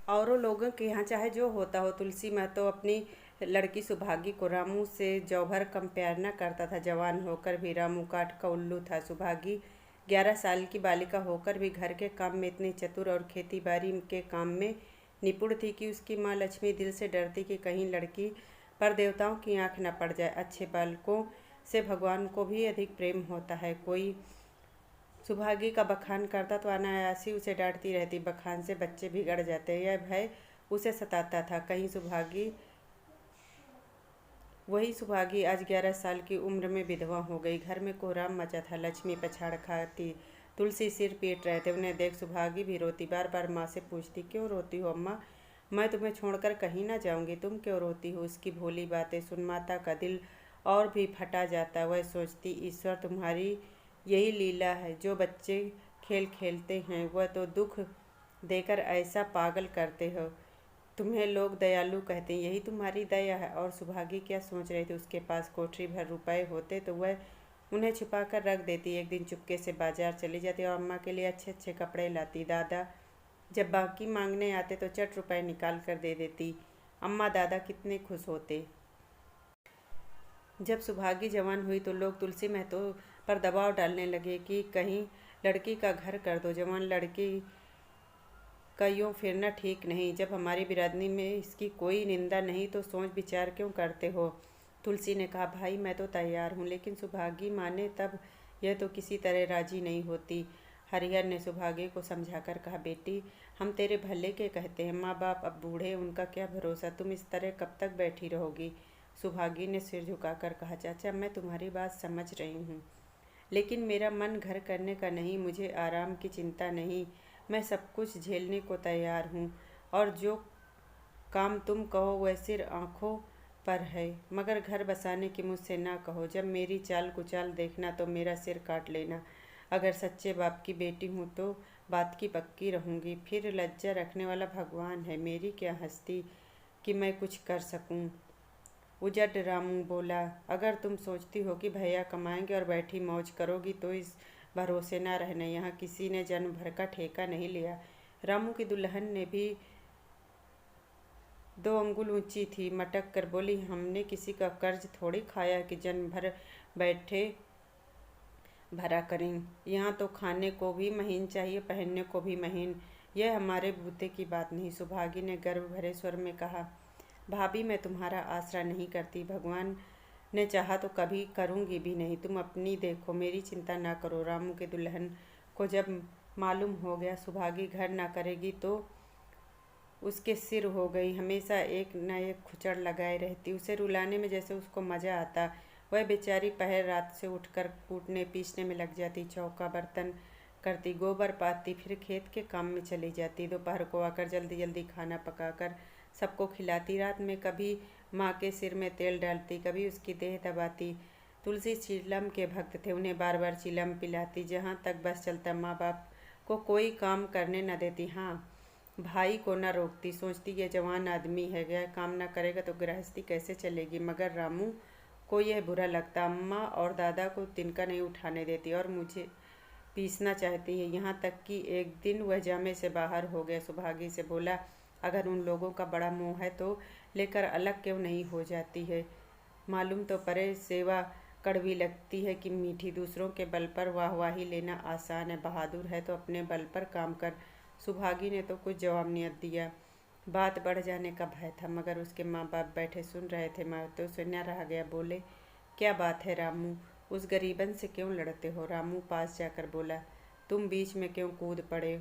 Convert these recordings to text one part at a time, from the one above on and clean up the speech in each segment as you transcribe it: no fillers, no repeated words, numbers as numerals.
औरों लोगों के यहाँ चाहे जो होता हो, तुलसी महतो अपनी लड़की सुभागी को रामू से जौ भर कम प्यार न करता था। जवान होकर भी रामू काठ का उल्लू था। सुभागी 11 साल की बालिका होकर भी घर के काम में इतनी चतुर और खेती बाड़ी के काम में निपुण थी कि उसकी माँ लक्ष्मी दिल से डरती कि कहीं लड़की पर देवताओं की आंख न पड़ जाए। अच्छे बालकों से भगवान को भी अधिक प्रेम होता है। कोई सुभागी का बखान करता तो अनायासी उसे डांटती रहती। बखान से बच्चे बिगड़ जाते, यह भय उसे सताता था। कहीं वही सुभागी आज 11 साल की उम्र में विधवा हो गई। घर में कोहराम मचा था। लक्ष्मी पछाड़ खाती, तुलसी सिर पीट रहे थे। उन्हें देख सुभागी भी रोती। बार बार माँ से पूछती, क्यों रोती हो अम्मा? मैं तुम्हें छोड़कर कहीं ना जाऊंगी, तुम क्यों रोती हो? उसकी भोली बातें सुन माता का दिल और भी फटा जाता। वह सोचती, ईश्वर तुम्हारी यही लीला है, जो बच्चे खेल खेलते हैं वह तो दुख देकर ऐसा पागल करते हो। तुम्हें लोग दयालु कहते हैं, यही तुम्हारी दया है। और सुभागी क्या सोच रही थी? उसके पास कोठरी भर रुपए होते तो वह उन्हें छुपा कर रख देती। एक दिन चुपके से बाजार चली जाती और अम्मा के लिए अच्छे अच्छे कपड़े लाती। दादा जब बाकी मांगने आते तो चट रुपए निकाल कर दे देती। अम्मा दादा कितने खुश होते। जब सुभागी जवान हुई तो लोग तुलसी महतो पर दबाव डालने लगे कि कहीं लड़की का घर कर दो। जवान लड़की का यूँ फिरना ठीक नहीं। जब हमारी बिरादरी में इसकी कोई निंदा नहीं तो सोच विचार क्यों करते हो? तुलसी ने कहा, भाई मैं तो तैयार हूँ, लेकिन सुभागी माने तब। यह तो किसी तरह राजी नहीं होती। हरिहर ने सुभागी को समझाकर कहा, बेटी हम तेरे भले के कहते हैं। माँ बाप अब बूढ़े, उनका क्या भरोसा? तुम इस तरह कब तक बैठी रहोगी? सुभागी ने सिर झुकाकर कहा, चाचा मैं तुम्हारी बात समझ रही हूँ, लेकिन मेरा मन घर करने का नहीं, मुझे आराम की चिंता नहीं। मैं सब कुछ झेलने को तैयार हूँ, और जो काम तुम कहो वह सिर आँखों पर है, मगर घर बसाने की मुझसे ना कहो। जब मेरी चाल कुचाल देखना तो मेरा सिर काट लेना। अगर सच्चे बाप की बेटी हूँ तो बात की पक्की रहूँगी। फिर लज्जा रखने वाला भगवान है, मेरी क्या हस्ती कि मैं कुछ कर सकूँ। उजट रामू बोला, अगर तुम सोचती हो कि भैया कमाएंगे और बैठी मौज करोगी तो इस भरोसे ना रहना। यहाँ किसी ने जन्म भर का ठेका नहीं लिया। रामू की दुल्हन ने भी 2 अंगुल ऊंची थी, मटक कर बोली, हमने किसी का कर्ज थोड़ी खाया कि जन्म भर बैठे भरा करें। यहाँ तो खाने को भी महीन चाहिए, पहनने को भी महीन। यह हमारे बूते की बात नहीं। सुभागी ने गर्व भरे स्वर में कहा, भाभी मैं तुम्हारा आसरा नहीं करती, भगवान ने चाहा तो कभी करूँगी भी नहीं। तुम अपनी देखो, मेरी चिंता ना करो। रामू के दुल्हन को जब मालूम हो गया सुभागी घर ना करेगी तो उसके सिर हो गई। हमेशा एक न एक खुचड़ लगाए रहती। उसे रुलाने में जैसे उसको मज़ा आता। वह बेचारी पहर रात से उठकर कूटने पीसने में लग जाती, चौका बर्तन करती, गोबर पाती, फिर खेत के काम में चली जाती। दोपहर को आकर जल्दी जल्दी खाना पकाकर सबको खिलाती। रात में कभी माँ के सिर में तेल डालती, कभी उसकी देह दबाती। तुलसी चिलम के भक्त थे, उन्हें बार बार चिलम पिलाती। जहाँ तक बस चलता माँ बाप को कोई काम करने न देती। हाँ, भाई को न रोकती। सोचती ये जवान आदमी है, यह काम न करेगा तो गृहस्थी कैसे चलेगी। मगर रामू को यह बुरा लगता। अम्मा और दादा को तिनका नहीं उठाने देती और मुझे पीसना चाहती है। यहाँ तक कि एक दिन वह जामे से बाहर हो गया। सुभागी से बोला, अगर उन लोगों का बड़ा मोह है तो लेकर अलग क्यों नहीं हो जाती है? मालूम तो परे, सेवा कड़वी लगती है कि मीठी। दूसरों के बल पर वाहवाही लेना आसान है, बहादुर है तो अपने बल पर काम कर। सुभागी ने तो कुछ जवाब नहीं दिया। बात बढ़ जाने का भय था, मगर उसके माँ बाप बैठे सुन रहे थे। मैं तो सुना रह गया। बोले, क्या बात है रामू, उस गरीबन से क्यों लड़ते हो? रामू पास जाकर बोला, तुम बीच में क्यों कूद पड़े?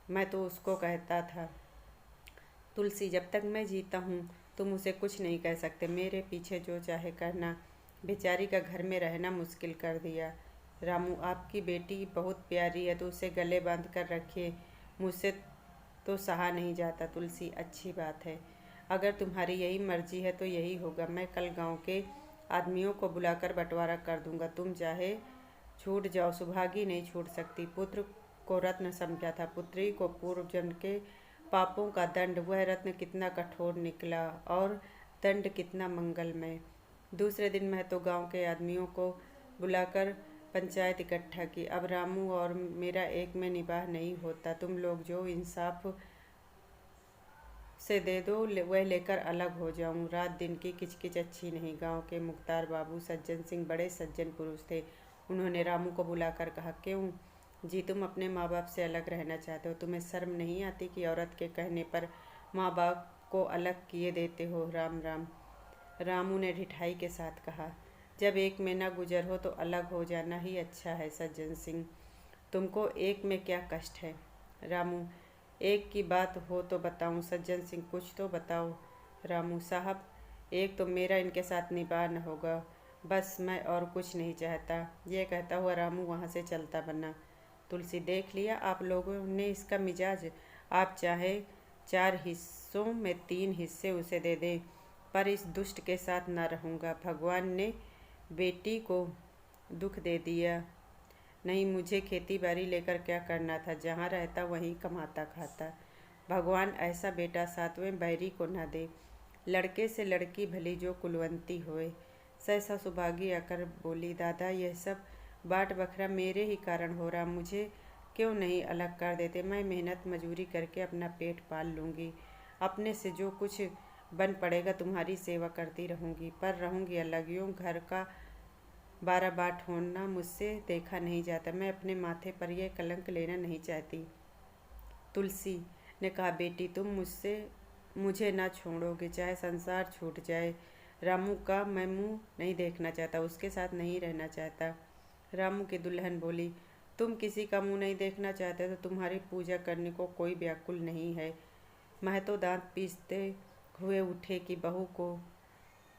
मैं तो उसको कहता था, तुलसी जब तक मैं जीता हूँ तुम उसे कुछ नहीं कह सकते, मेरे पीछे जो चाहे करना। बेचारी का घर में रहना मुश्किल कर दिया। रामू, आपकी बेटी बहुत प्यारी है तो उसे गले बांध कर रखिए, मुझसे तो सहा नहीं जाता। तुलसी, अच्छी बात है, अगर तुम्हारी यही मर्जी है तो यही होगा। मैं कल गांव के आदमियों को बुलाकर बंटवारा कर दूंगा, तुम चाहे छूट जाओ। सुभागी नहीं छूट सकती। पुत्र को रत्न समझा था, पुत्री को पूर्व जन्म के पापों का दंड। वह रत्न कितना कठोर निकला और दंड कितना मंगलमय। दूसरे दिन मैं तो गांव के आदमियों को बुलाकर पंचायत इकट्ठा की। अब रामू और मेरा एक में निबाह नहीं होता। तुम लोग जो इंसाफ से दे दो, वह लेकर अलग हो जाऊं। रात दिन की किचकिच अच्छी नहीं। गांव के मुख्तार बाबू सज्जन सिंह बड़े सज्जन पुरुष थे। उन्होंने रामू को बुलाकर कहा, क्यों जी तुम अपने माँ बाप से अलग रहना चाहते हो? तुम्हें शर्म नहीं आती कि औरत के कहने पर माँ बाप को अलग किए देते हो? राम राम। रामू ने ढिठाई के साथ कहा, जब एक में न गुजर हो तो अलग हो जाना ही अच्छा है सज्जन सिंह। तुमको एक में क्या कष्ट है? रामू, एक की बात हो तो बताऊं सज्जन सिंह, कुछ तो बताओ। रामू साहब, एक तो मेरा इनके साथ निभाह न होगा, बस मैं और कुछ नहीं चाहता। यह कहता हुआ रामू वहाँ से चलता बना। तुलसी, देख लिया आप लोगों ने इसका मिजाज। आप चाहे 4 हिस्सों में 3 हिस्से उसे दे दें, पर इस दुष्ट के साथ न रहूँगा। भगवान ने बेटी को दुख दे दिया। नहीं, मुझे खेती बाड़ी लेकर क्या करना था? जहाँ रहता वहीं कमाता खाता। भगवान ऐसा बेटा 7वें बैरी को न दे। लड़के से लड़की भली जो कुलवंती होए। सहसा सुभागी आकर बोली, दादा यह सब बाट बखरा मेरे ही कारण हो रहा। मुझे क्यों नहीं अलग कर देते? मैं मेहनत मजूरी करके अपना पेट पाल लूँगी। अपने से जो कुछ बन पड़ेगा तुम्हारी सेवा करती रहूँगी, पर रहूँगी अलग। यूँ घर का 12 बाट होना मुझसे देखा नहीं जाता। मैं अपने माथे पर यह कलंक लेना नहीं चाहती। तुलसी ने कहा, बेटी तुम मुझे ना छोड़ोगे, चाहे संसार छूट जाए। रामू का मैं मुंह नहीं देखना चाहता, उसके साथ नहीं रहना चाहता। रामू की दुल्हन बोली, तुम किसी का मुंह नहीं देखना चाहते तो तुम्हारी पूजा करने को कोई व्याकुल नहीं है। महतो दांत पीसते हुए उठे कि बहू को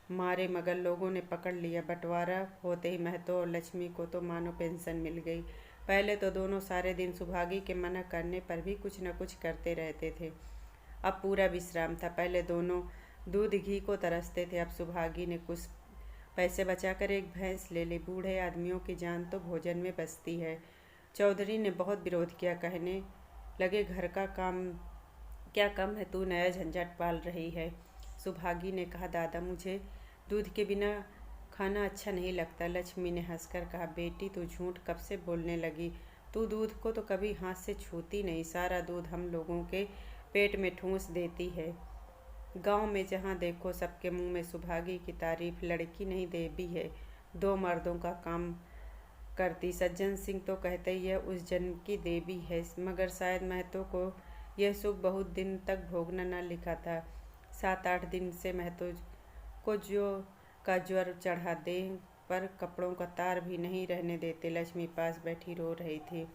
मारे, मगर लोगों ने पकड़ लिया। बंटवारा होते ही महतो और लक्ष्मी को तो मानो पेंशन मिल गई। पहले तो दोनों सारे दिन सुभागी के मना करने पर भी कुछ न कुछ करते रहते थे। अब पूरा विश्राम था। पहले दोनों दूध घी को तरसते थे, अब सुभागी ने कुछ पैसे बचाकर एक भैंस ले ली। बूढ़े आदमियों की जान तो भोजन में बसती है। चौधरी ने बहुत विरोध किया, कहने लगे, घर का काम क्या कम है, तू नया झंझट पाल रही है। सुभागी ने कहा, दादा मुझे दूध के बिना खाना अच्छा नहीं लगता। लक्ष्मी ने हंसकर कहा, बेटी तू झूठ कब से बोलने लगी? तू दूध को तो कभी हाथ से छूती नहीं, सारा दूध हम लोगों के पेट में ठूंस देती है। गांव में जहां देखो सबके मुंह में सुभागी की तारीफ। लड़की नहीं देवी है, 2 मर्दों का काम करती। सज्जन सिंह तो कहते यह उस जन्म की देवी है, मगर शायद महतो को यह सुख बहुत दिन तक भोगना न लिखा था। 7-8 दिन से महतो को जो का ज्वर चढ़ा, देह पर कपड़ों का तार भी नहीं रहने देते। लक्ष्मी पास बैठी रो रही थी।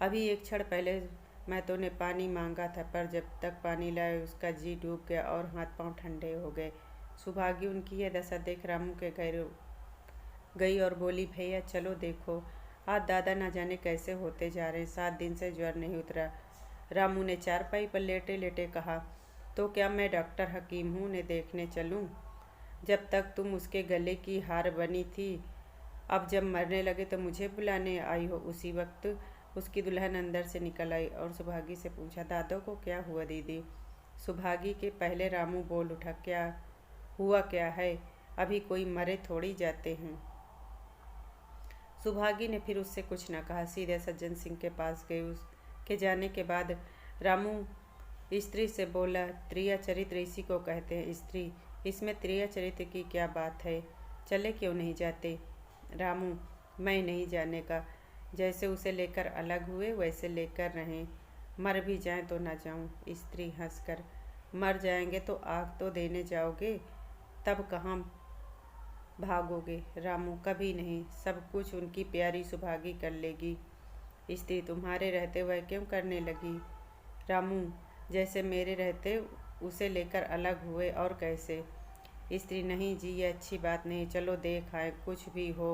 अभी एक क्षण पहले महतो ने पानी मांगा था, पर जब तक पानी लाए उसका जी डूब गया और हाथ पांव ठंडे हो गए। सुभागी उनकी यह दशा देख रामू के घर गई और बोली, भैया चलो देखो, आज दादा ना जाने कैसे होते जा रहे हैं। 7 दिन से ज्वर नहीं उतरा। रामू ने चारपाई पर लेटे लेटे कहा, तो क्या मैं डॉक्टर हकीम हूँ, ने देखने चलूँ? जब तक तुम उसके गले की हार बनी थी, अब जब मरने लगे तो मुझे बुलाने आई हो। उसी वक्त उसकी दुल्हन अंदर से निकल आई और सुभागी से पूछा, दादो को क्या हुआ दीदी? सुभागी के पहले रामू बोल उठा, क्या हुआ क्या है? अभी कोई मरे थोड़ी जाते हैं। सुभागी ने फिर उससे कुछ न कहा, सीधे सज्जन सिंह के पास गई। उसके जाने के बाद रामू स्त्री से बोला, त्रिया चरित्र इसी को कहते हैं। स्त्री, इसमें त्रिया चरित्र की क्या बात है? चले क्यों नहीं जाते? रामू, मैं नहीं जाने का। जैसे उसे लेकर अलग हुए वैसे लेकर रहें, मर भी जाएं तो ना जाऊं। स्त्री हंसकर, मर जाएंगे तो आग तो देने जाओगे, तब कहाँ भागोगे? रामू, कभी नहीं, सब कुछ उनकी प्यारी सुभागी कर लेगी। स्त्री, तुम्हारे रहते वह क्यों करने लगी? रामू, जैसे मेरे रहते उसे लेकर अलग हुए, और कैसे? स्त्री, नहीं जी, ये अच्छी बात नहीं। चलो देख आए, कुछ भी हो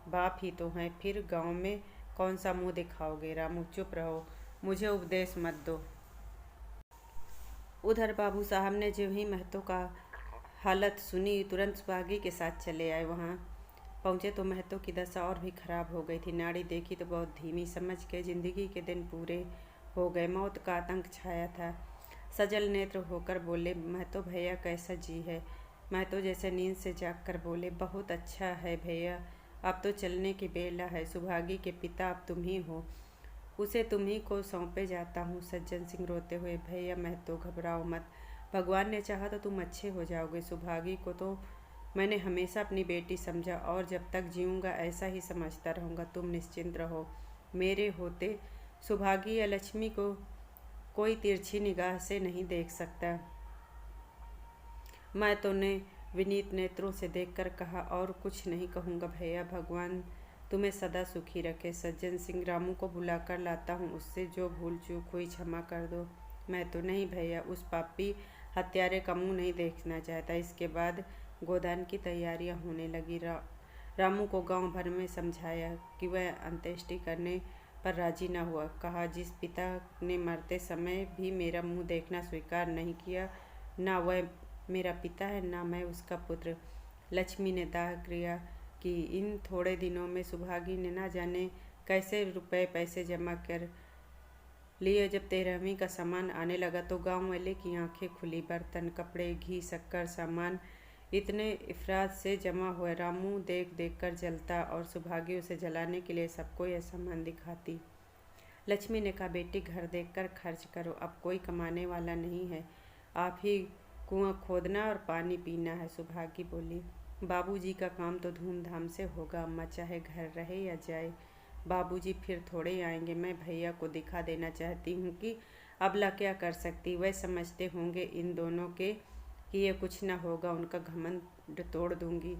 बाप ही तो हैं, फिर गांव में कौन सा मुंह दिखाओगे? रामू, चुप रहो, मुझे उपदेश मत दो। उधर बाबू साहब ने जो ही महतो का हालत सुनी, तुरंत सुभागी के साथ चले आए। वहाँ पहुँचे तो महतो की दशा और भी खराब हो गई थी। नाड़ी देखी तो बहुत धीमी, समझ के जिंदगी के दिन पूरे हो गए। मौत का आतंक छाया था। सजल नेत्र होकर बोले, महतो भैया कैसा जी है? महतो जैसे नींद से जाग कर बोले, बहुत अच्छा है भैया, अब तो चलने की बेला है। सुभागी के पिता अब तुम ही हो, उसे तुम ही को सौंपे जाता हूँ। सज्जन सिंह रोते हुए, भैया महतो घबराओ मत, भगवान ने चाहा तो तुम अच्छे हो जाओगे। सुभागी को तो मैंने हमेशा अपनी बेटी समझा और जब तक जीऊँगा ऐसा ही समझता रहूँगा। तुम निश्चिंत रहो, मेरे होते सुभागी या लक्ष्मी को कोई तिरछी निगाह से नहीं देख सकता। मैं तो ने विनीत नेत्रों से देखकर कहा, और कुछ नहीं कहूँगा भैया, भगवान तुम्हें सदा सुखी रखे। सज्जन सिंह, रामू को बुलाकर लाता हूँ, उससे जो भूल चूक हुई क्षमा कर दो। मैं तो नहीं भैया, उस पापी हत्यारे का मुंह नहीं देखना चाहता। इसके बाद गोदान की तैयारियां होने लगी। रामू को गांव भर में समझाया कि वह अंत्येष्टि करने पर राजी न हुआ। कहा, जिस पिता ने मरते समय भी मेरा मुंह देखना स्वीकार नहीं किया, ना वह मेरा पिता है ना मैं उसका पुत्र। लक्ष्मी ने दाह क्रिया की। इन थोड़े दिनों में सुभागी ने ना जाने कैसे रुपए पैसे जमा कर लिए। जब 13वीं का सामान आने लगा तो गांव वाले की आंखें खुली। बर्तन, कपड़े, घी, शक्कर, सामान इतने इफरात से जमा हुए। रामू देख देख कर जलता और सुभागी उसे जलाने के लिए सबको यह सामान दिखाती। लक्ष्मी ने कहा, बेटी घर देखकर खर्च करो, अब कोई कमाने वाला नहीं है, आप ही कुआं खोदना और पानी पीना है। सुभागी बोली, बाबूजी का काम तो धूमधाम से होगा अम्मा, चाहे घर रहे या जाए। बाबूजी फिर थोड़े आएंगे। मैं भैया को दिखा देना चाहती हूँ कि अबला क्या कर सकती। वह समझते होंगे इन दोनों के कि ये कुछ न होगा, उनका घमंड तोड़ दूंगी।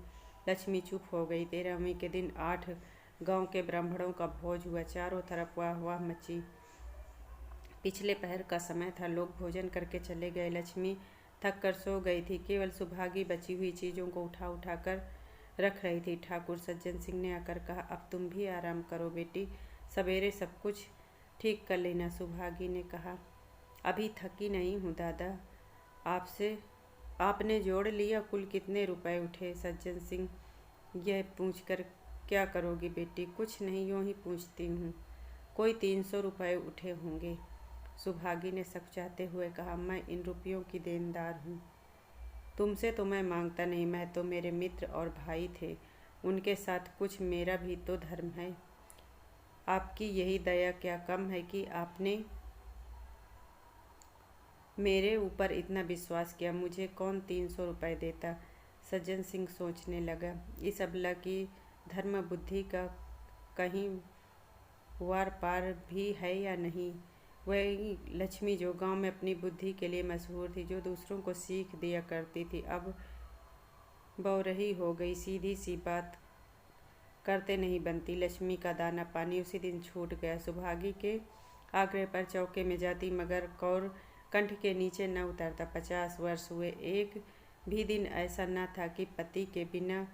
लक्ष्मी चुप हो गई। 13वीं के दिन 8 गांव के ब्राह्मणों का भोज हुआ। चारों तरफ वाह वाह मची। पिछले पहर का समय था, लोग भोजन करके चले गए। लक्ष्मी थक कर सो गई थी। केवल सुभागी बची हुई चीज़ों को उठा उठा कर रख रही थी। ठाकुर सज्जन सिंह ने आकर कहा, अब तुम भी आराम करो बेटी, सवेरे सब कुछ ठीक कर लेना। सुभागी ने कहा, अभी थकी नहीं हूँ दादा, आपने जोड़ लिया कुल कितने रुपए उठे। सज्जन सिंह, यह पूछकर क्या करोगी बेटी। कुछ नहीं, यूँ ही पूछती हूँ। कोई 300 रुपये उठे होंगे। सुभागी ने समझाते हुए कहा, मैं इन रुपयों की देनदार हूँ। तुमसे तो मैं मांगता नहीं, मैं तो मेरे मित्र और भाई थे, उनके साथ कुछ मेरा भी तो धर्म है। आपकी यही दया क्या कम है कि आपने मेरे ऊपर इतना विश्वास किया। मुझे कौन 300 रुपये देता। सज्जन सिंह सोचने लगा, इस अबला की धर्म बुद्धि का कहीं वार पार भी है या नहीं। वही लक्ष्मी जो गांव में अपनी बुद्धि के लिए मशहूर थी, जो दूसरों को सीख दिया करती थी, अब बौरही हो गई। सीधी सी बात करते नहीं बनती। लक्ष्मी का दाना पानी उसी दिन छूट गया। सुभागी के आग्रह पर चौके में जाती, मगर कौर कंठ के नीचे न उतरता। 50 वर्ष हुए, एक भी दिन ऐसा न था कि पति के बिना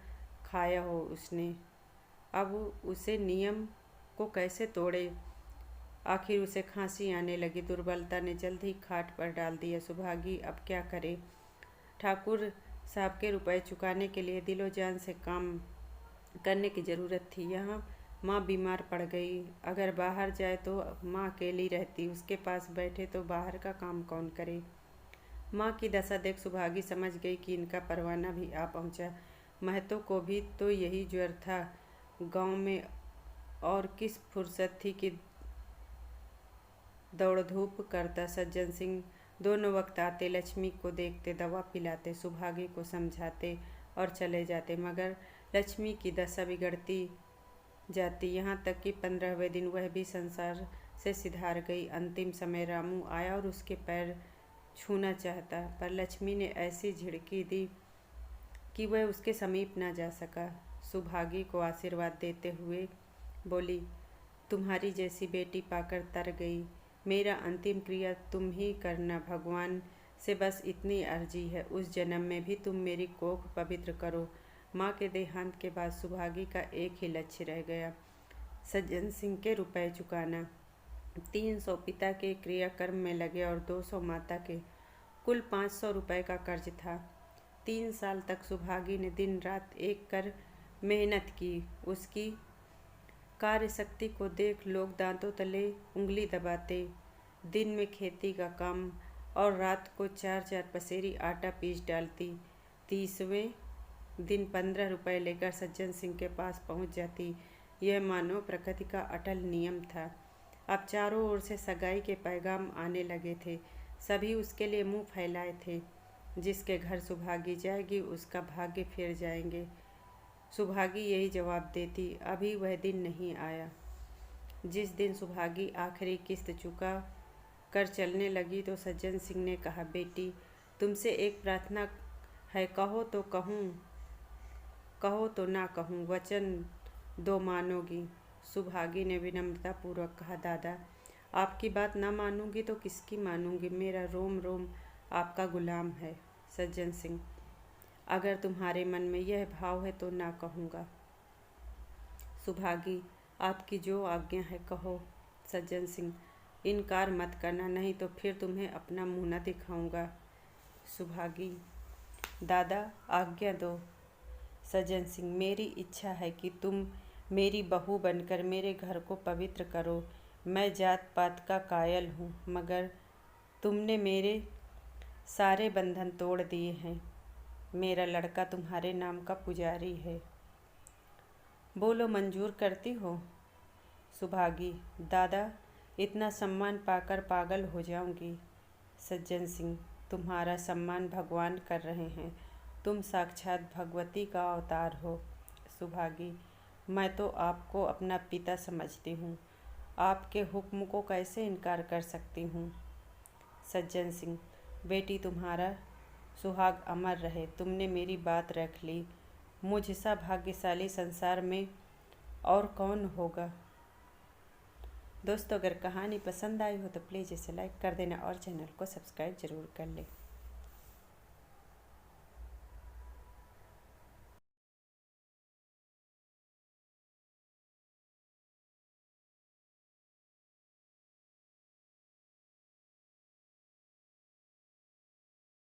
खाया हो उसने। अब उसे नियम को कैसे तोड़े। आखिर उसे खांसी आने लगी। दुर्बलता ने जल्द ही खाट पर डाल दिया। सुभागी अब क्या करे। ठाकुर साहब के रुपए चुकाने के लिए दिलो जान से काम करने की ज़रूरत थी। यहाँ माँ बीमार पड़ गई, अगर बाहर जाए तो माँ अकेली रहती, उसके पास बैठे तो बाहर का काम कौन करे। माँ की दशा देख सुभागी समझ गई कि इनका परवाना भी आ पहुँचा। महतो को भी तो यही ज्वर था गांव में, और किस फुर्सत थी कि दौड़ धूप करता। सज्जन सिंह दोनों वक्त आते, लक्ष्मी को देखते, दवा पिलाते, सुभागी को समझाते और चले जाते, मगर लक्ष्मी की दशा बिगड़ती जाती। यहाँ तक कि 15वें दिन वह भी संसार से सिधार गई। अंतिम समय रामू आया और उसके पैर छूना चाहता, पर लक्ष्मी ने ऐसी झिड़की दी कि वह उसके समीप न जा सका। सुभागी को आशीर्वाद देते हुए बोली, तुम्हारी जैसी बेटी पाकर तर गई। मेरा अंतिम क्रिया तुम ही करना। भगवान से बस इतनी अर्जी है, उस जन्म में भी तुम मेरी कोख पवित्र करो। माँ के देहांत के बाद सुभागी का एक ही लक्ष्य रह गया, सज्जन सिंह के रुपए चुकाना। 300 पिता के क्रियाकर्म में लगे और 200 माता के, कुल 500 रुपये का कर्ज था। 3 साल तक सुभागी ने दिन रात एक कर मेहनत की। उसकी कार्य शक्ति को देख लोग दांतों तले उंगली दबाते। दिन में खेती का काम और रात को 4-4 पसेरी आटा पीस डालती। 30वें दिन 15 रुपये लेकर सज्जन सिंह के पास पहुंच जाती। यह मानो प्रकृति का अटल नियम था। अब चारों ओर से सगाई के पैगाम आने लगे थे। सभी उसके लिए मुंह फैलाए थे। जिसके घर सुभागी जाएगी उसका भाग्य फिर जाएंगे। सुभागी यही जवाब देती। अभी वह दिन नहीं आया। जिस दिन सुभागी आखिरी किस्त चुका कर चलने लगी तो सज्जन सिंह ने कहा, बेटी तुमसे एक प्रार्थना है, कहो तो कहूँ, कहो तो ना कहूँ, वचन दो मानोगी। सुभागी ने विनम्रतापूर्वक कहा, दादा आपकी बात ना मानूंगी तो किसकी मानूंगी, मेरा रोम रोम आपका गुलाम है। सज्जन सिंह, अगर तुम्हारे मन में यह भाव है तो ना कहूँगा। सुभागी, आपकी जो आज्ञा है कहो। सज्जन सिंह, इनकार मत करना, नहीं तो फिर तुम्हें अपना मुँह न दिखाऊंगा। सुभागी, दादा आज्ञा दो। सज्जन सिंह, मेरी इच्छा है कि तुम मेरी बहू बनकर मेरे घर को पवित्र करो। मैं जात पात का कायल हूँ, मगर तुमने मेरे सारे बंधन तोड़ दिए हैं। मेरा लड़का तुम्हारे नाम का पुजारी है। बोलो, मंजूर करती हो? सुभागी, दादा इतना सम्मान पाकर पागल हो जाऊंगी। सज्जन सिंह, तुम्हारा सम्मान भगवान कर रहे हैं, तुम साक्षात भगवती का अवतार हो। सुभागी, मैं तो आपको अपना पिता समझती हूँ, आपके हुक्म को कैसे इनकार कर सकती हूँ। सज्जन सिंह, बेटी तुम्हारा सुहाग अमर रहे, तुमने मेरी बात रख ली। मुझसा भाग्यशाली संसार में और कौन होगा। दोस्तों, अगर कहानी पसंद आई हो तो प्लीज़ इसे लाइक कर देना और चैनल को सब्सक्राइब ज़रूर कर लें।